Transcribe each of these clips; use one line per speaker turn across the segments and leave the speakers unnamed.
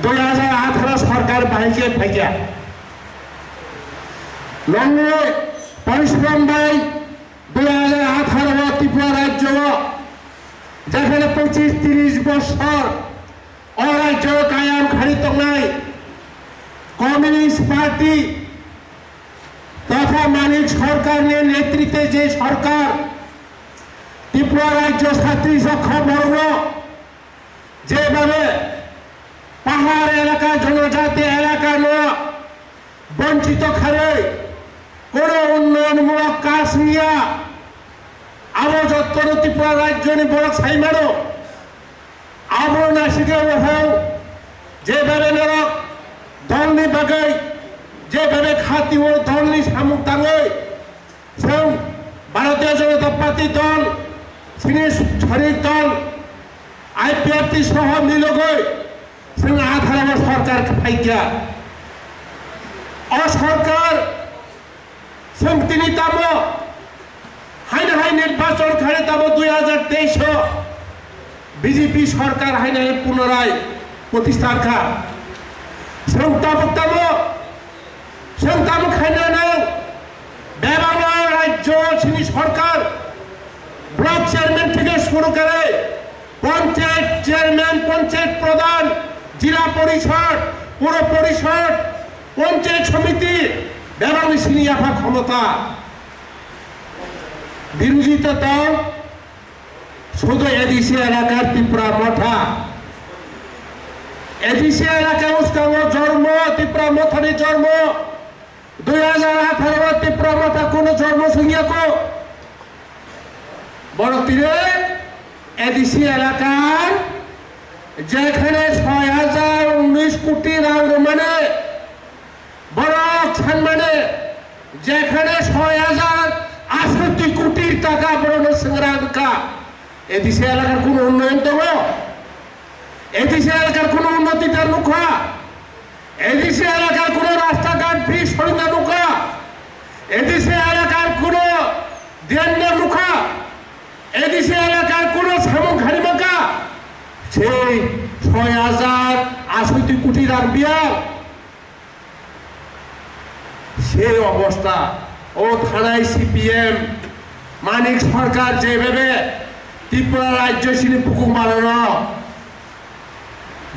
2018 সরকার বাহিকে ভাইয়া লঙ্গে পরিশ্রম ভাই 2018 ত্রিপুরা রাজ্য যেখানে 25-30 বছর অরাজ্য কায়াম খারিত নাই কমিউনিস্ট পার্টি তথা মানিক সরকারের নেতৃত্বে যে সরকার ত্রিপুরা রাজ্য ছাত্রী সক্ষম বর্গ যেভাবে পাহাড় এলাকা জনজাতি এলাকা নয় বঞ্চিত খালে কোন উন্নয়নমূলক কাজ নিয়ে আরো যত ত্রিপুরা রাজ্য বড় ছাইমারো আবো নাসিকে ওহাও যেভাবে নরক দলনি বাগাই যেভাবে খাতি ও দলনি সামুক দাঙ্গই সে ভারতীয় জনতা পার্টি দল শরীর দল আইপিআরটি সহ মিলগই সে 18 সরকার ফাইকিয়া অসরকার তিনি তাম হাইন হাই নির্বাচন খাড়ে তাম 2023 বিজেপি সরকার হাইন হাই পুনরায় প্রতিষ্ঠার খা সংতামক খাইনা নাও বেবাবা রাজ্য চিনি সরকার ব্লক চেয়ারম্যান থেকে শুরু করে পঞ্চায়েত চেয়ারম্যান পঞ্চায়েত প্রধান জেলা পরিষদ পৌর পরিষদ পঞ্চায়েত সমিতি বেবামি সিনিয়াফা ক্ষমতা বিরোধিতা দল শুধু এডিসি এলাকার ত্রিপুরা মঠা এডিসি এলাকা উস্কাম জন্ম ত্রিপুরা মথানি জন্ম 2018 ত্রিপুরা মথা কোন জন্ম সঙ্গিয়াকো বড় তীরে এডিসি এলাকার যেখানে 6019 কোটি রাউন্ড মানে বড় মানে যেখানে 6068 কোটি টাকা বড় সংগ্রামকা এডিসি এলাকার কোন উন্নয়ন তো এডিসি এলাকার কোন উন্নতিটার মুখা এডিসি এলাকার কোন রাস্তাঘাট ফ্রি সরিতা মুখা এডিসি এলাকার কোন দেন্ডের মুখা এডিসি এলাকার কোন সামুক হারি মাকা সেই 6068 কোটি টাকার বিয়া সেই অবস্থা ও থানায় সিপিএম মানিক সরকার যেভাবে ত্রিপুরা রাজ্য সিনি পুকুর মারানো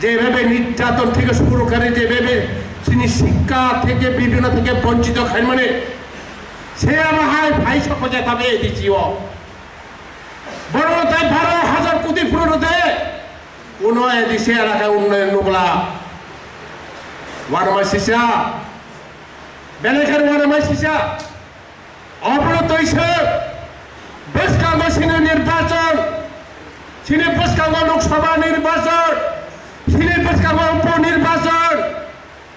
যেভাবে নির্যাতন থেকে শুরু করে যেভাবে তিনি শিক্ষা থেকে বিভিন্ন থেকে বঞ্চিত খাই মানে সে আমার ভাই সকলে তবে দিচ্ছিও বড় তাই 12,000 কোটি পুরোতে কোন এদিকে এলাকায় উন্নয়ন নগলা ওয়ারমাসিসা বেলেখার ওয়ারমাসিসা অবরত হিসেব বেসকাঙ্গ সিনে নির্বাচন সিনে বেসকাঙ্গ লোকসভা নির্বাচন সিনে বেসকাঙ্গ উপনির্বাচন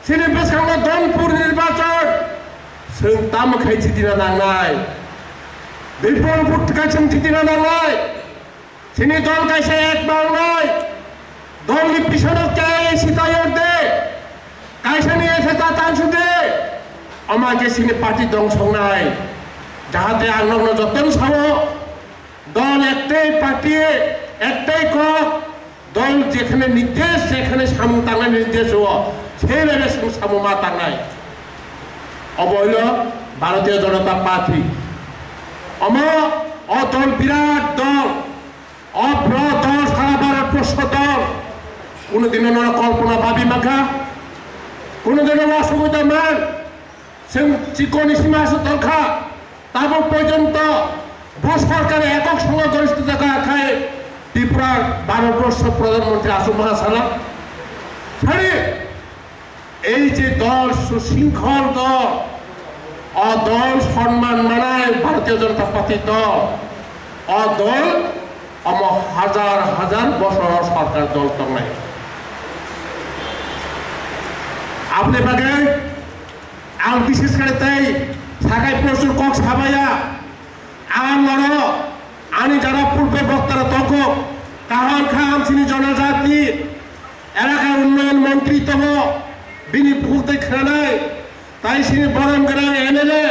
সিনে বেসকাঙ্গ দনপুর নির্বাচন जों ताम खायथि दिना नांनाय बिरपुर पुटका जोंथि दिना नांनाय सिनि दल कायसे एक मावनाय दलनि पिछनाव काय सितायर दे कायसेनि एसेता तानसुदे अमाके सिनि पार्टी दं संनाय जाहाते आंनावनो जतन सावो दल एकटाई पार्टी एकटाई কক दल जेखाने निर्देश सेखाने सामु तांनाय निर्देश हो सेबायदि सामु मा तांनाय অবৈল ভারতীয় জনতা পার্টি দল বিরাট দল অভ্র দল সারা ভারতবর্ষ দল কোনোদিনও কল্পনা ভাবি মাখা কোনোদিনও অসুবিধা মান চিকনি সীমা আছে দলখা তারপর পর্যন্ত সরকারের একক সংখ্যাগরিষ্ঠতা খায় ত্রিপুরার ভারতবর্ষ প্রধানমন্ত্রী আসুম সালাম এই যে দল সুশৃঙ্খল দল অদল সম্মান মানায় ভারতীয় জনতা পার্টি দল অদল হাজার হাজার বছর সরকার দল তো নাই আপনি বাগে আম বিশেষ করে তাই সাকাই প্রচুর কক সাবাইয়া আমার আনি যারা পূর্বে বক্তারা তক কাহান খাম তিনি জনজাতি এলাকার উন্নয়ন মন্ত্রী তব बिनि बुकुलते खोनानाय ताई सिनि बरम गोनां एमएलए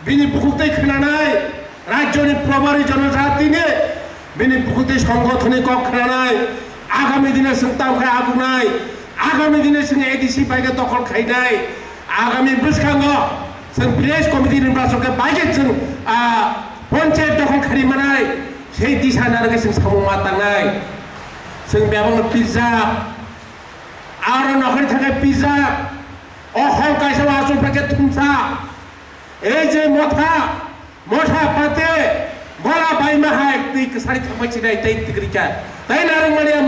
बिनि बुकुलते खोनानाय राज्यनि प्रभारी जनजातिनि बिनि बुकुलते संगठननि कक खोनानाय आगामी दिने जों तामखाय आबुंनाय आगामी दिने जों एडिसि बायगे दखल खायनाय आगामी बोसोराव जों भिलेज कमिटि निर्बाचनखौ बायगे जों पन्चायत दखल खालामनाय সেই दिशा नारगे जों सामु मातांनाय जों बेयावनो बिजाब आरो नखरनि थाखाय बिजाब अहल कायसा आसुफोरखौ थुमसा এই যে মথা পাতে গলা বাইমা হায় তুই সারি থামাইছি নাই তাই তিগরিকা তাই নারংমানিয়া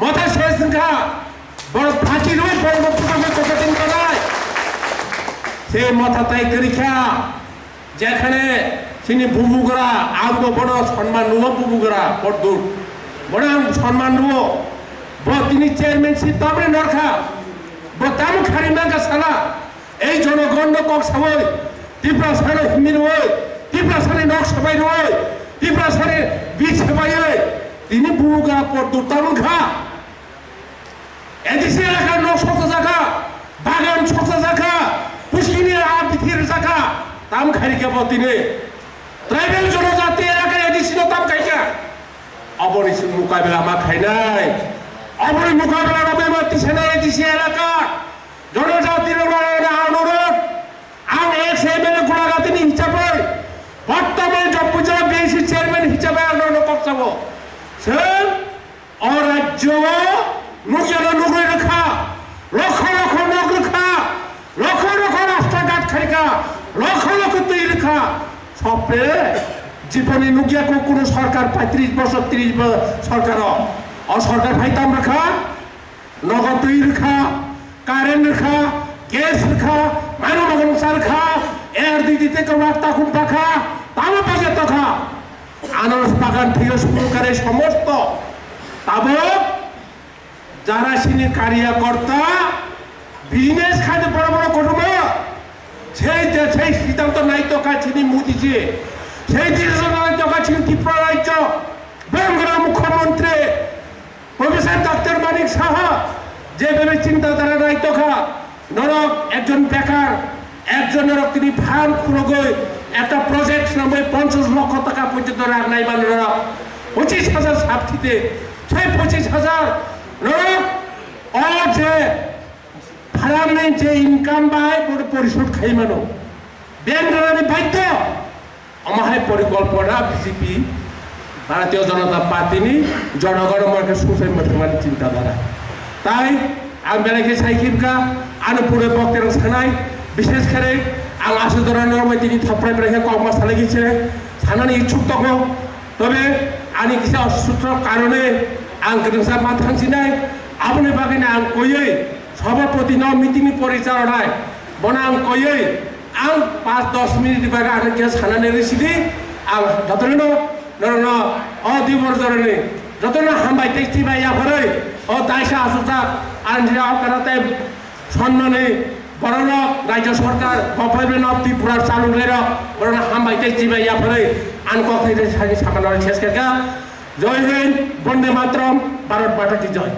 মথা শেষ সংখ্যা বড় ফাঁকি নয় বড় পুজোকে কতদিন করায় সে মথা তাই করিখা যেখানে তিনি বুবুগরা আমো বড় সম্মান নুয় বুবুগরা পড়দুর বড় সম্মান নুয় তিনি চেয়ারম্যানশিপ তবে নরখা বতাম খারিমাঙ্গা সালা এই জনগণ কক সবাই ত্রিপুরা সারে হিমির হয় ত্রিপুরা সারে নক সবাই হয় ত্রিপুরা সারে বীজ সবাই হয় তিনি বুগা পড়দুর তামুন খা এদিকে এলাকার নক শত জায়গা বাগান শত জায়গা পুষ্কিনি আবিথির জায়গা তাম খারিকা তিনি ট্রাইবেল জনজাতি এলাকায় এদিকে তাম খাইকা অবরিসির মোকাবিলা মা খাইনাই অবরি মোকাবিলা রবে মাতি সেনা এদিকে এলাকা জনজাতির অনুরোধ আম এক্স এমএলএ গোলাগাতিনি হিসাবে বর্তমানে জপুজা বিএসি চেয়ারম্যান হিসাবে আন্দোলন করছাব সে অরাজ্য নুগিয়ানো নুগই রেখা লক্ষ লক্ষ নগ রেখা লক্ষ লক্ষ রাস্তাঘাট খারিকা লক্ষ লক্ষ তুই রেখা সবে জীবনে নুগিয়াকে কোনো সরকার 35 বছর 30 বছর সরকার অসরকার ভাইতাম রেখা নগদ তুই রেখা কারেন্ট রেখা গ্যাস রেখা মানব মগনসা রেখা এর দিদিতে রাস্তা খুব দেখা তামো পাশে তখা আনারস বাগান থেকে শুরু করে সমস্ত তাবক যারা সিনি কার্যকর্তা বিজনেস খাতে বড় বড় কুটুম্ব সেই সিদ্ধান্ত নাই তো কাছিনি মুদিছে সেই সিদ্ধান্ত নাই তো কাছিনি ত্রিপুরা রাজ্য বেঙ্গলের মুখ্যমন্ত্রী প্রফেসর ডক্টর মানিক সাহা যেভাবে চিন্তাধারা নাই তো নরক একজন বেকার একজনের তিনি ফার্ম খুলে একটা প্রজেক্ট নামে 50 লক্ষ টাকা পর্যন্ত রাখ নাই মানুষরা 25,000 সাবসিতে সেই 25,000 নরক যে ফার্মের যে ইনকাম বাই পরিশোধ খাই মানো ব্যাংক বাধ্য আমার পরিকল্পনা বিজেপি ভারতীয় জনতা পার্টি জনগণ মাকে সুফে মধ্যমানি চিন্তাধারা তাই आं बेलाके साइकिलका आनो पुरे बक्तेर सानाय विशेष करे आं आसु दरानो बायदिनि थप्राय ब्रेहे कमा सालायगिছে सानानि इच्छुक दङ तबे आंनि किसा असुत्र कारणे आं गदसा मा थांसिनाय आबनि बागैना आं कयै सभापति न मिटिंनि परिचालनाय बना आं कयै आं 5-10 मिनिट बागा आं के सानाने रिसिदि आं जतनो न अ दिबरजरनि जतनो हामबाय टेक्सि बाया भरै अ दायसा आसुता आंजिरा कराते सम्माने बरना राज्य सरकार गभर्नमेंट अफ त्रिपुरा चालू गरेर बरना हामबायते जिबाया फरै आनको खैरे सानि साखानार शेष केका जय हिन्द वन्दे मातरम भारत माता की जय।